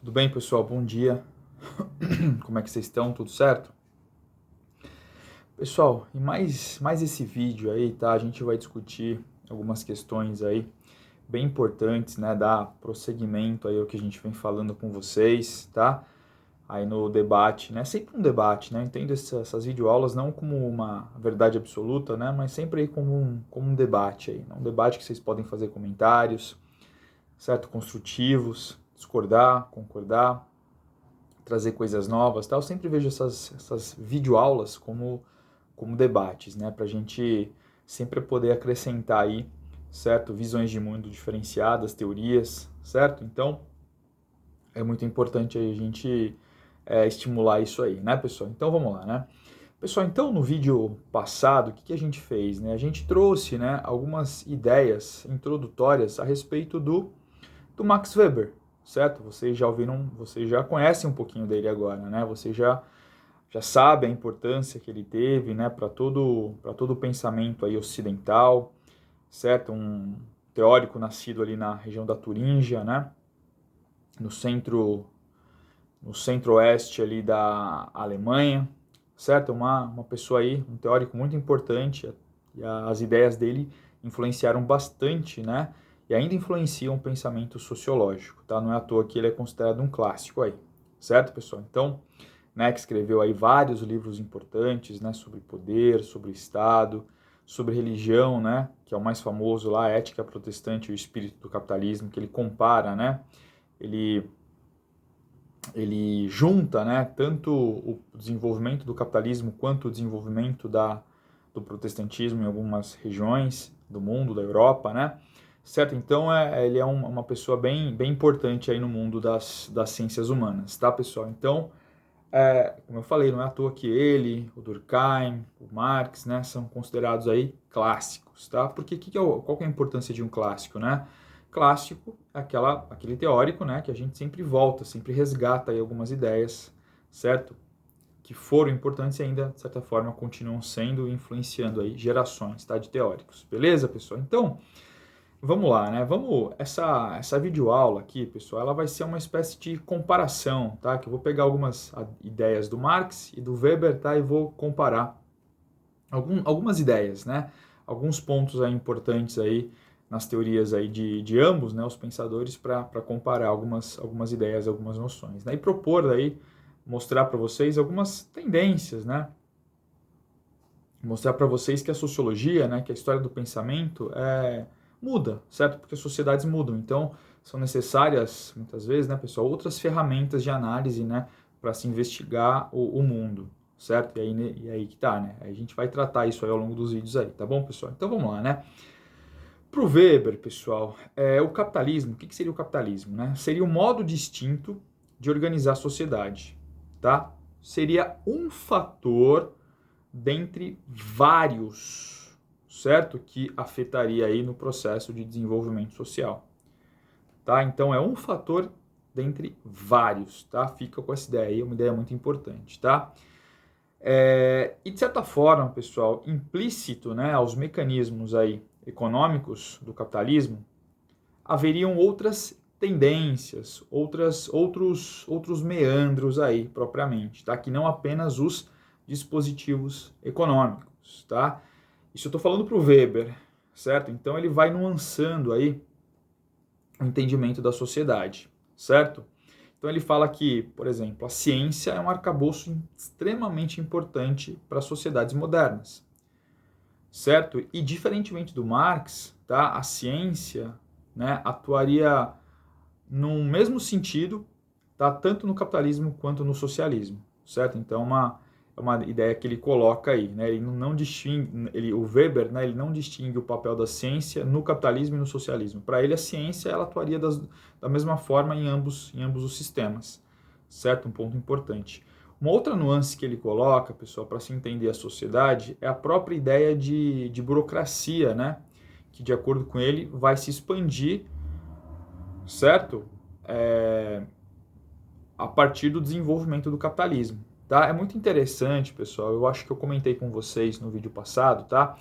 Tudo bem, pessoal? Bom dia. Como é que vocês estão? Tudo certo? Pessoal, em mais esse vídeo aí, tá? A gente vai discutir algumas questões aí bem importantes, né? Dar prosseguimento aí ao que a gente vem falando com vocês, tá? Aí no debate, né? Sempre um debate, né? Eu entendo essas videoaulas não como uma verdade absoluta, né? Mas sempre aí como um debate aí, né? Um debate que vocês podem fazer comentários, certo? Construtivos, discordar, concordar, trazer coisas novas, tá? Eu sempre vejo essas videoaulas como debates, né? Para a gente sempre poder acrescentar aí, certo? Visões de mundo diferenciadas, teorias, certo? Então, é muito importante aí a gente estimular isso aí, né, pessoal? Então, vamos lá, né? Pessoal, então no vídeo passado, o que a gente fez, né? A gente trouxe, né, algumas ideias introdutórias a respeito do Max Weber, certo? Vocês já ouviram, vocês já conhecem um pouquinho dele agora, né? Vocês já sabem a importância que ele teve, né, para todo o pensamento aí ocidental, certo? Um teórico nascido ali na região da Turíngia, né? No centro no centro-oeste ali da Alemanha, certo? Uma pessoa aí, um teórico muito importante, e as ideias dele influenciaram bastante, né? E ainda influenciam o pensamento sociológico, tá? Não é à toa que ele é considerado um clássico aí, certo, pessoal? Então, né, que escreveu aí vários livros importantes, né, sobre poder, sobre o Estado, sobre religião, né, que é o mais famoso lá, a Ética Protestante e o Espírito do Capitalismo, que ele compara, né, ele ele junta, né, tanto o desenvolvimento do capitalismo quanto o desenvolvimento do protestantismo em algumas regiões do mundo, da Europa, né? Certo? Então, ele é uma pessoa bem importante aí no mundo das ciências humanas, tá, pessoal? Então, como eu falei, não é à toa que ele, o Durkheim, o Marx, né, são considerados aí clássicos, tá? Porque qual que é a importância de um clássico, né? Clássico é aquele teórico, né, que a gente sempre volta, sempre resgata aí algumas ideias, certo? Que foram importantes e ainda, de certa forma, continuam sendo e influenciando aí gerações, tá, de teóricos. Beleza, pessoal? Então, vamos lá, né? Essa videoaula aqui, pessoal, ela vai ser uma espécie de comparação, tá? Que eu vou pegar algumas ideias do Marx e do Weber, tá? E vou comparar algumas ideias, né? Alguns pontos aí importantes aí nas teorias aí de ambos, né? Os pensadores para comparar algumas ideias, algumas noções, né? E propor aí, mostrar para vocês algumas tendências, né? Mostrar para vocês que a sociologia, né, que a história do pensamento muda, certo? Porque as sociedades mudam. Então, são necessárias, muitas vezes, né, pessoal, outras ferramentas de análise, né, para se investigar o mundo, certo? E aí que tá, né? Aí a gente vai tratar isso aí ao longo dos vídeos aí, tá bom, pessoal? Então, vamos lá, né? Para o Weber, pessoal, o capitalismo, o que seria o capitalismo, né? Seria um modo distinto de organizar a sociedade, tá? Seria um fator dentre vários, certo? Que afetaria aí no processo de desenvolvimento social, tá? Então é um fator dentre vários, tá? Fica com essa ideia aí, é uma ideia muito importante, tá? E de certa forma, pessoal, implícito, né, aos mecanismos aí econômicos do capitalismo, haveriam outras tendências, outros meandros aí propriamente, tá? Que não apenas os dispositivos econômicos, tá? Isso eu estou falando para o Weber, certo? Então ele vai nuançando aí o entendimento da sociedade, certo? Então ele fala que, por exemplo, a ciência é um arcabouço extremamente importante para as sociedades modernas, certo? E diferentemente do Marx, tá? A ciência, né, atuaria no mesmo sentido, tá? Tanto no capitalismo quanto no socialismo, certo? Então é uma ideia que ele coloca aí, né? Ele não distingue, o Weber, né, ele não distingue o papel da ciência no capitalismo e no socialismo. Para ele a ciência ela atuaria da mesma forma em ambos os sistemas, certo? Um ponto importante. Uma outra nuance que ele coloca, pessoal, para se entender a sociedade, é a própria ideia de burocracia, né? Que, de acordo com ele, vai se expandir, certo? É, a partir do desenvolvimento do capitalismo, tá? É muito interessante, pessoal. Eu acho que eu comentei com vocês no vídeo passado, tá?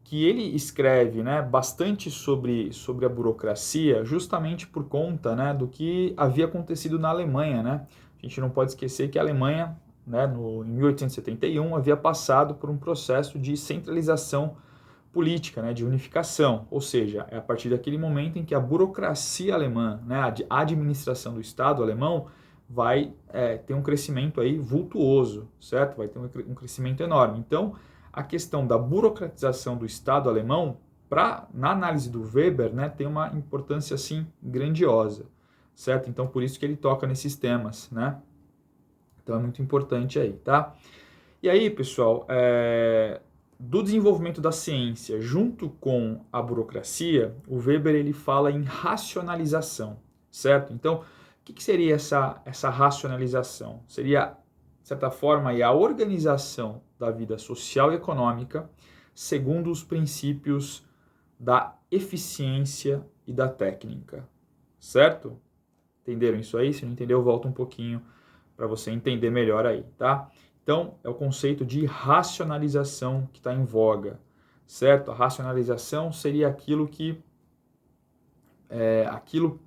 que ele escreve, né, bastante sobre a burocracia, justamente por conta, né, do que havia acontecido na Alemanha, né? A gente não pode esquecer que a Alemanha, né, em 1871, havia passado por um processo de centralização política, né, de unificação, ou seja, é a partir daquele momento em que a burocracia alemã, né, a administração do Estado alemão vai ter um crescimento aí vultuoso, certo? Vai ter um crescimento enorme. Então, a questão da burocratização do Estado alemão, na análise do Weber, né, tem uma importância assim grandiosa, certo? Então, por isso que ele toca nesses temas, né? Então, é muito importante aí, tá? E aí, pessoal, do desenvolvimento da ciência junto com a burocracia, o Weber ele fala em racionalização, certo? Então, o que seria essa racionalização? Seria, de certa forma, a organização da vida social e econômica segundo os princípios da eficiência e da técnica, certo? Entenderam isso aí? Se não entendeu, eu volto um pouquinho para você entender melhor aí, tá? Então, é o conceito de racionalização que está em voga, certo? A racionalização seria aquilo aquilo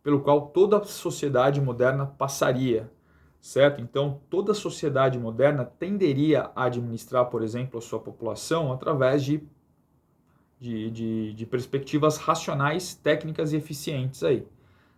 pelo qual toda a sociedade moderna passaria, certo? Então, toda a sociedade moderna tenderia a administrar, por exemplo, a sua população através de perspectivas racionais, técnicas e eficientes aí,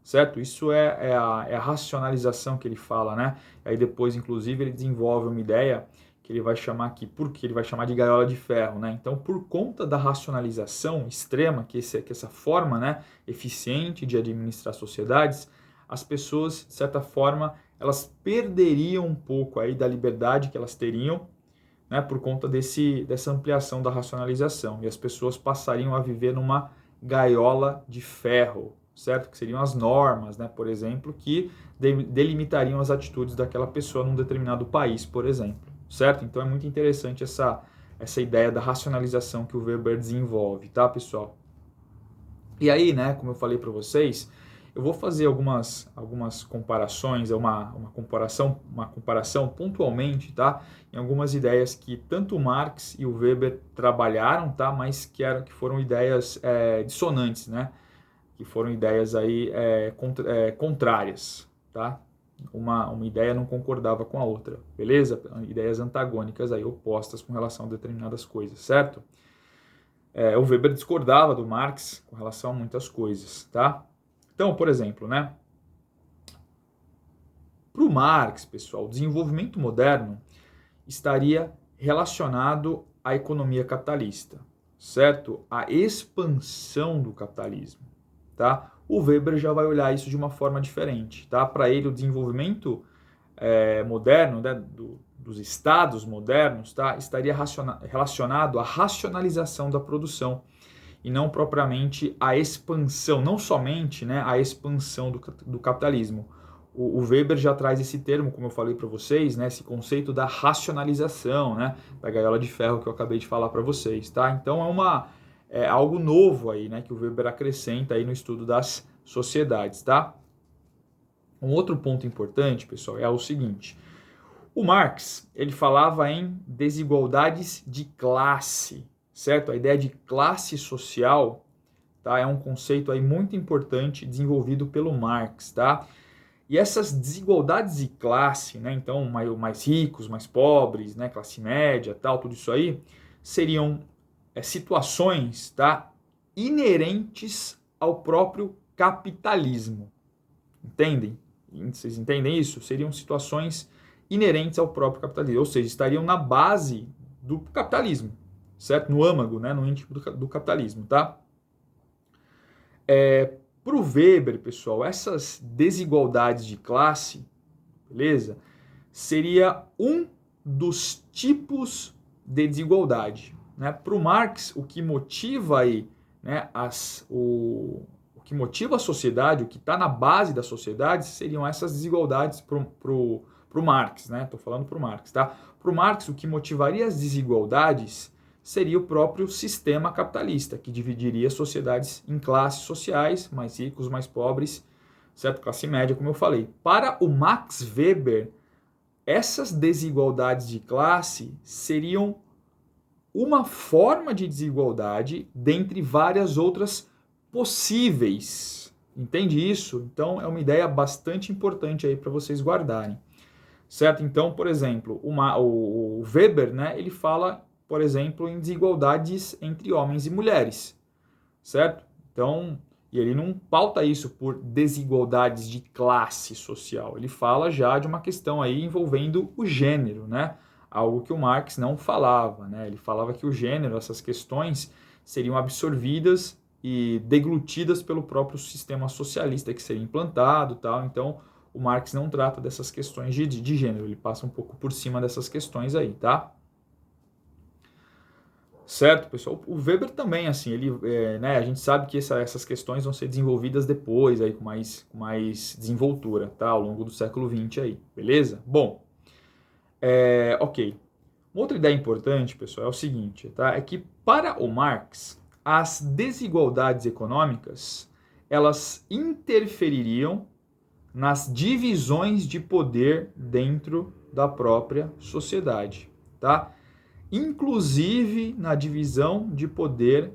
certo? Isso é a racionalização que ele fala, né? Aí depois, inclusive, ele desenvolve uma ideia que ele vai chamar aqui, porque ele vai chamar de gaiola de ferro, né? Então, por conta da racionalização extrema, que essa forma, né, eficiente de administrar sociedades, as pessoas, de certa forma, elas perderiam um pouco aí da liberdade que elas teriam, né, por conta dessa ampliação da racionalização. E as pessoas passariam a viver numa gaiola de ferro, certo? Que seriam as normas, né, por exemplo, que delimitariam as atitudes daquela pessoa num determinado país, por exemplo, certo? Então é muito interessante essa ideia da racionalização que o Weber desenvolve, tá, pessoal? E aí, né, como eu falei para vocês, eu vou fazer algumas comparações, uma comparação pontualmente, tá? Em algumas ideias que tanto Marx e o Weber trabalharam, tá? Mas que foram ideias dissonantes, né? Que foram ideias aí contrárias, tá? Uma ideia não concordava com a outra, beleza? Ideias antagônicas aí, opostas com relação a determinadas coisas, certo? O Weber discordava do Marx com relação a muitas coisas, tá? Então, por exemplo, né? Para o Marx, pessoal, o desenvolvimento moderno estaria relacionado à economia capitalista, certo? A expansão do capitalismo, tá? O Weber já vai olhar isso de uma forma diferente, tá? Para ele, o desenvolvimento moderno, né, dos estados modernos, tá? Estaria relacionado à racionalização da produção e não propriamente à expansão, não somente, né, a expansão do capitalismo. O Weber já traz esse termo, como eu falei para vocês, né, esse conceito da racionalização, né, da gaiola de ferro que eu acabei de falar para vocês, tá? Então é algo novo aí, né, que o Weber acrescenta aí no estudo das sociedades, tá? Um outro ponto importante, pessoal, é o seguinte: o Marx, ele falava em desigualdades de classe, certo? A ideia de classe social, tá, é um conceito aí muito importante desenvolvido pelo Marx, tá? E essas desigualdades de classe, né, então mais ricos, mais pobres, né, classe média, tal, tudo isso aí, seriam situações, tá, inerentes ao próprio capitalismo. Entendem? Vocês entendem isso? Seriam situações inerentes ao próprio capitalismo, ou seja, estariam na base do capitalismo, certo? No âmago, né, no íntimo do capitalismo, tá? Para o Weber, pessoal, essas desigualdades de classe, beleza? Seria um dos tipos de desigualdade, né? Para o Marx, o que motiva aí, né, o que motiva a sociedade, o que está na base da sociedade, seriam essas desigualdades para o Marx, né? Estou falando para o Marx, tá? Para o Marx, o que motivaria as desigualdades seria o próprio sistema capitalista, que dividiria sociedades em classes sociais, mais ricos, mais pobres, certo? Classe média, como eu falei. Para o Max Weber, essas desigualdades de classe seriam uma forma de desigualdade dentre várias outras possíveis. Entende isso? Então é uma ideia bastante importante aí para vocês guardarem. Certo? Então, por exemplo, o Weber, né, ele fala, por exemplo, em desigualdades entre homens e mulheres. Certo? Então, e ele não pauta isso por desigualdades de classe social. Ele fala já de uma questão aí envolvendo o gênero, né? Algo que o Marx não falava, né? Ele falava que o gênero, essas questões, seriam absorvidas e deglutidas pelo próprio sistema socialista que seria implantado, tal. Então, o Marx não trata dessas questões de gênero, ele passa um pouco por cima dessas questões aí, tá? Certo, pessoal? O Weber também, assim, ele, né, a gente sabe que essas questões vão ser desenvolvidas depois, aí, com mais desenvoltura, tá? Ao longo do século XX aí, beleza? Bom, ok. Uma outra ideia importante, pessoal, é o seguinte, tá? É que para o Marx, as desigualdades econômicas, elas interfeririam nas divisões de poder dentro da própria sociedade, tá? Inclusive na divisão de poder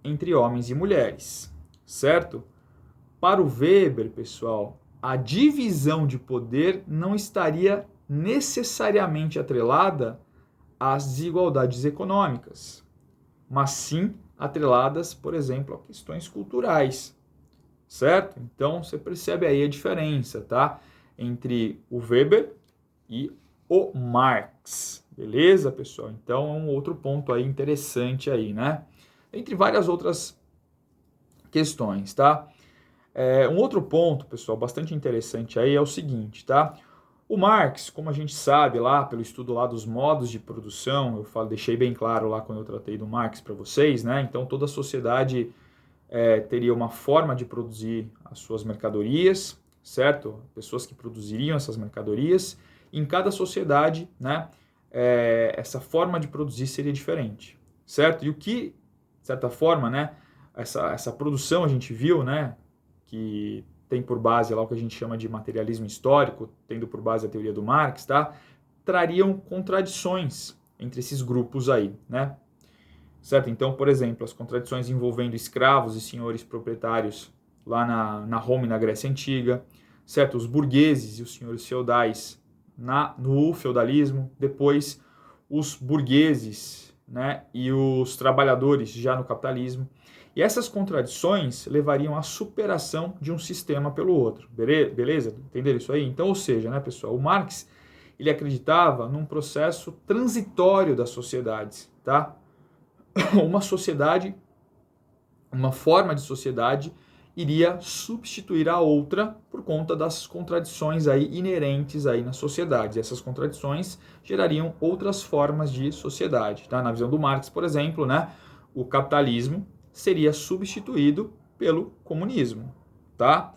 entre homens e mulheres, certo? Para o Weber, pessoal, a divisão de poder não estaria necessariamente atrelada às desigualdades econômicas, mas sim atreladas, por exemplo, a questões culturais, certo? Então você percebe aí a diferença, tá? Entre o Weber e o Marx, beleza, pessoal? Então é um outro ponto aí interessante aí, né? Entre várias outras questões, tá? Um outro ponto, pessoal, bastante interessante aí é o seguinte, tá? O Marx, como a gente sabe lá, pelo estudo lá dos modos de produção, deixei bem claro lá quando eu tratei do Marx para vocês, né? Então toda a sociedade teria uma forma de produzir as suas mercadorias, certo? Pessoas que produziriam essas mercadorias. Em cada sociedade, né, essa forma de produzir seria diferente, certo? E o que, de certa forma, né, essa produção a gente viu, né, que tem por base lá o que a gente chama de materialismo histórico, tendo por base a teoria do Marx, tá? Trariam contradições entre esses grupos aí, né? Certo? Então, por exemplo, as contradições envolvendo escravos e senhores proprietários lá na Roma e na Grécia Antiga, certo? Os burgueses e os senhores feudais no feudalismo, depois os burgueses, né, e os trabalhadores já no capitalismo. E essas contradições levariam à superação de um sistema pelo outro. Beleza? Entenderam isso aí? Então, ou seja, né, pessoal, o Marx ele acreditava num processo transitório das sociedades, tá? Uma sociedade, uma forma de sociedade iria substituir a outra por conta das contradições aí inerentes aí na sociedade. Essas contradições gerariam outras formas de sociedade, tá? Na visão do Marx, por exemplo, né, o capitalismo seria substituído pelo comunismo, tá?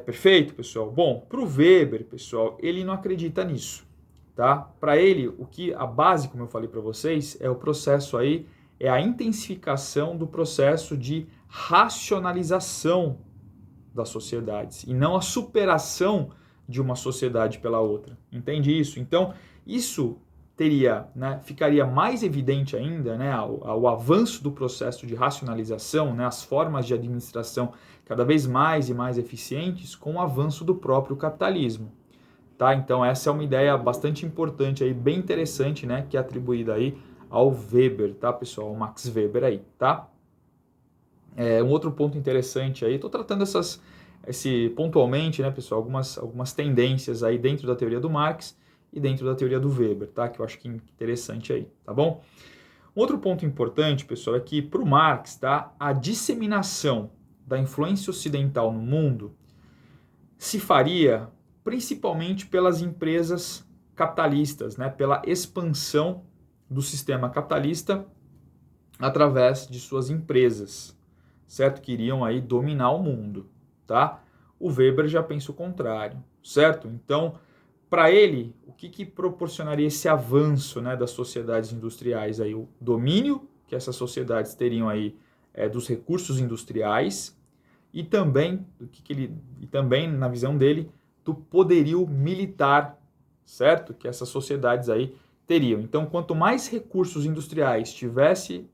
Perfeito, pessoal? Bom, para o Weber, pessoal, ele não acredita nisso, tá? Para ele, a base, como eu falei para vocês, é o processo aí, é a intensificação do processo de racionalização das sociedades e não a superação de uma sociedade pela outra. Entende isso? Então, isso teria, né, ficaria mais evidente ainda, né, o avanço do processo de racionalização, né, as formas de administração cada vez mais e mais eficientes com o avanço do próprio capitalismo. Tá? Então essa é uma ideia bastante importante aí, bem interessante, né, que é atribuída aí ao Weber, tá, pessoal? Ao Max Weber aí, tá? Um outro ponto interessante aí, estou tratando pontualmente, né, pessoal, algumas tendências aí dentro da teoria do Marx e dentro da teoria do Weber, tá? Que eu acho que é interessante aí, tá bom? Um outro ponto importante, pessoal, é que para o Marx, tá, a disseminação da influência ocidental no mundo se faria principalmente pelas empresas capitalistas, né, pela expansão do sistema capitalista através de suas empresas, certo? Que iriam aí dominar o mundo, tá? O Weber já pensa o contrário, certo? Então, para ele, o que proporcionaria esse avanço, né, das sociedades industriais aí? O domínio que essas sociedades teriam aí dos recursos industriais e também, na visão dele, do poderio militar, certo? Que essas sociedades aí teriam. Então, quanto mais recursos industriais tivesse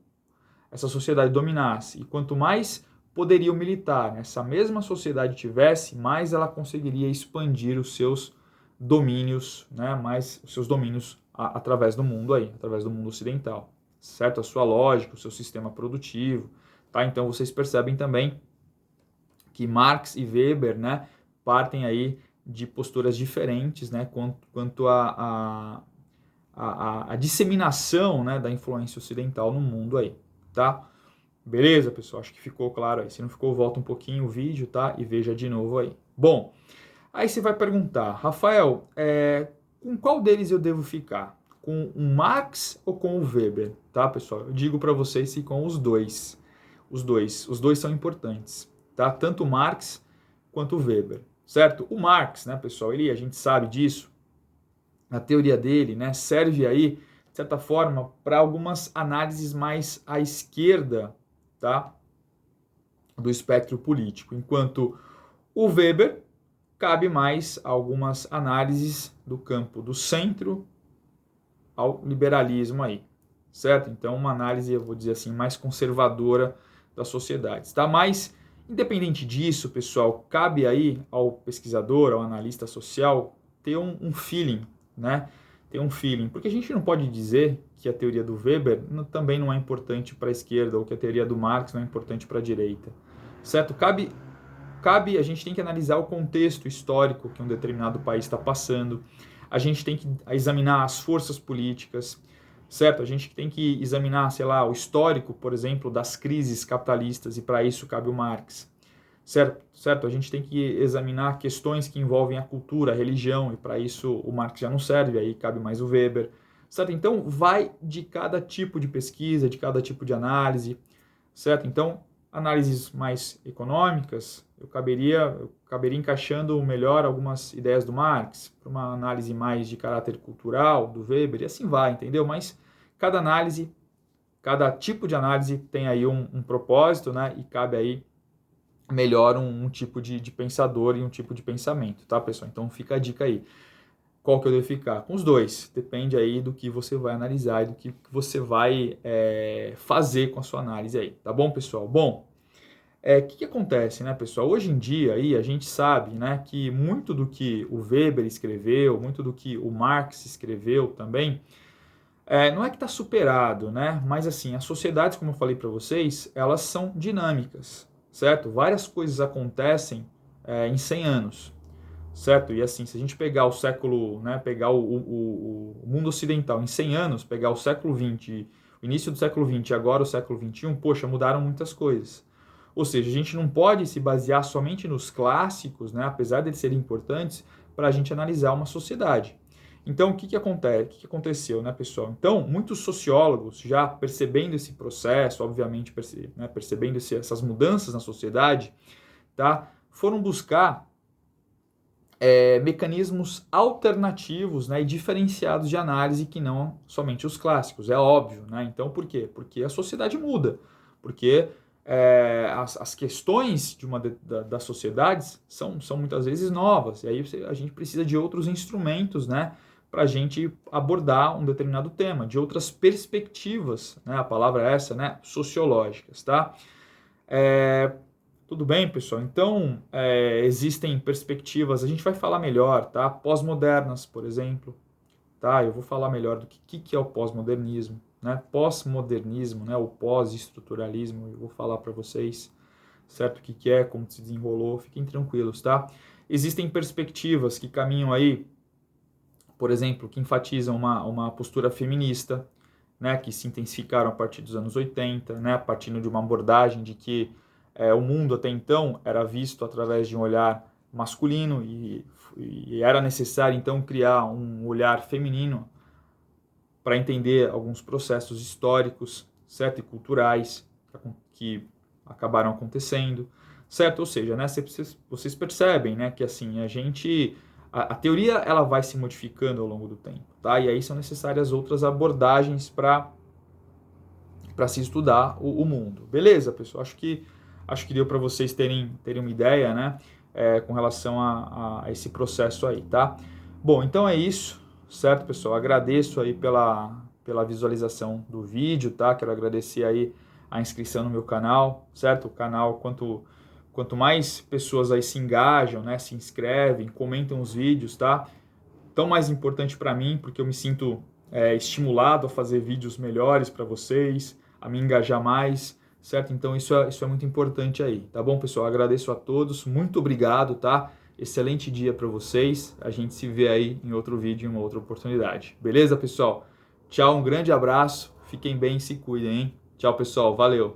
essa sociedade dominasse, e quanto mais poderio militar essa mesma sociedade tivesse, mais ela conseguiria expandir os seus domínios, né, mais os seus domínios através do mundo aí, através do mundo ocidental, certo? A sua lógica, o seu sistema produtivo, tá? Então vocês percebem também que Marx e Weber, né, partem aí de posturas diferentes, né, quanto a disseminação, né, da influência ocidental no mundo aí, tá? Beleza, pessoal? Acho que ficou claro aí. Se não ficou, volta um pouquinho o vídeo, tá? E veja de novo aí. Bom, aí você vai perguntar, Rafael, com qual deles eu devo ficar? Com o Marx ou com o Weber? Tá, pessoal? Eu digo para vocês que com os dois. Os dois são importantes, tá? Tanto o Marx quanto o Weber, certo? O Marx, né, pessoal, a gente sabe disso, a teoria dele, né, serve aí, de certa forma, para algumas análises mais à esquerda, tá, do espectro político, enquanto o Weber cabe mais a algumas análises do campo do centro ao liberalismo aí, certo? Então, uma análise, eu vou dizer assim, mais conservadora das sociedades, tá? Mas, independente disso, pessoal, cabe aí ao pesquisador, ao analista social, ter um feeling, né? Ter um feeling, porque a gente não pode dizer que a teoria do Weber também não é importante para a esquerda, ou que a teoria do Marx não é importante para a direita, certo? Cabe, a gente tem que analisar o contexto histórico que um determinado país está passando, a gente tem que examinar as forças políticas, certo? A gente tem que examinar, sei lá, o histórico, por exemplo, das crises capitalistas, e para isso cabe o Marx, certo? A gente tem que examinar questões que envolvem a cultura, a religião, e para isso o Marx já não serve, aí cabe mais o Weber, certo? Então, vai de cada tipo de pesquisa, de cada tipo de análise, certo? Então, análises mais econômicas, eu caberia encaixando melhor algumas ideias do Marx, para uma análise mais de caráter cultural, do Weber, e assim vai, entendeu? Mas cada análise, cada tipo de análise tem aí um propósito, né? E cabe aí melhor um tipo de pensador e um tipo de pensamento, tá, pessoal? Então fica a dica aí. Qual que eu devo ficar? Com os dois. Depende aí do que você vai analisar e do que você vai fazer com a sua análise aí. Tá bom, pessoal? Bom, que acontece, né, pessoal? Hoje em dia aí a gente sabe, né, que muito do que o Weber escreveu, muito do que o Marx escreveu também, não é que está superado, né? Mas assim, as sociedades, como eu falei para vocês, elas são dinâmicas, certo? Várias coisas acontecem em 100 anos, certo? E assim, se a gente pegar o século, né, pegar o mundo ocidental em 100 anos, pegar o século XX, o início do século XX e agora o século XXI, poxa, mudaram muitas coisas. Ou seja, a gente não pode se basear somente nos clássicos, né, apesar de eles serem importantes, para a gente analisar uma sociedade. Então, o que acontece? O que aconteceu, né, pessoal? Então, muitos sociólogos, já percebendo esse processo, obviamente percebendo essas mudanças na sociedade, tá, foram buscar mecanismos alternativos, né, e diferenciados de análise que não somente os clássicos, é óbvio, né? Então, por quê? Porque a sociedade muda, porque as questões das sociedades são muitas vezes novas, e aí a gente precisa de outros instrumentos, né, para a gente abordar um determinado tema, de outras perspectivas, né, a palavra é essa, né, sociológicas, tá? Tudo bem, pessoal? Então, existem perspectivas, a gente vai falar melhor, tá? Pós-modernas, por exemplo, tá? Eu vou falar melhor do que é o pós-modernismo, né? Pós-modernismo, né? O pós-estruturalismo, eu vou falar para vocês, certo? O que é, como se desenrolou, fiquem tranquilos, tá? Existem perspectivas que caminham aí, por exemplo, que enfatizam uma postura feminista, né? Que se intensificaram a partir dos anos 80, né? Partindo de uma abordagem de que o mundo até então era visto através de um olhar masculino e era necessário então criar um olhar feminino para entender alguns processos históricos, certo, e culturais que acabaram acontecendo, certo? Ou seja, né, vocês percebem, né, que assim a teoria ela vai se modificando ao longo do tempo, tá? E aí são necessárias outras abordagens para se estudar o mundo. Beleza, pessoal? Acho que deu para vocês terem uma ideia, né, com relação a esse processo aí, tá? Bom, então é isso, certo, pessoal? Agradeço aí pela visualização do vídeo, tá? Quero agradecer aí a inscrição no meu canal, certo? O canal, quanto mais pessoas aí se engajam, né, se inscrevem, comentam os vídeos, tá? Tão mais importante para mim, porque eu me sinto estimulado a fazer vídeos melhores para vocês, a me engajar mais, certo? Então isso é muito importante aí, tá bom, pessoal? Agradeço a todos, muito obrigado, tá? Excelente dia para vocês. A gente se vê aí em outro vídeo, em uma outra oportunidade. Beleza, pessoal? Tchau, um grande abraço. Fiquem bem e se cuidem, hein? Tchau, pessoal. Valeu.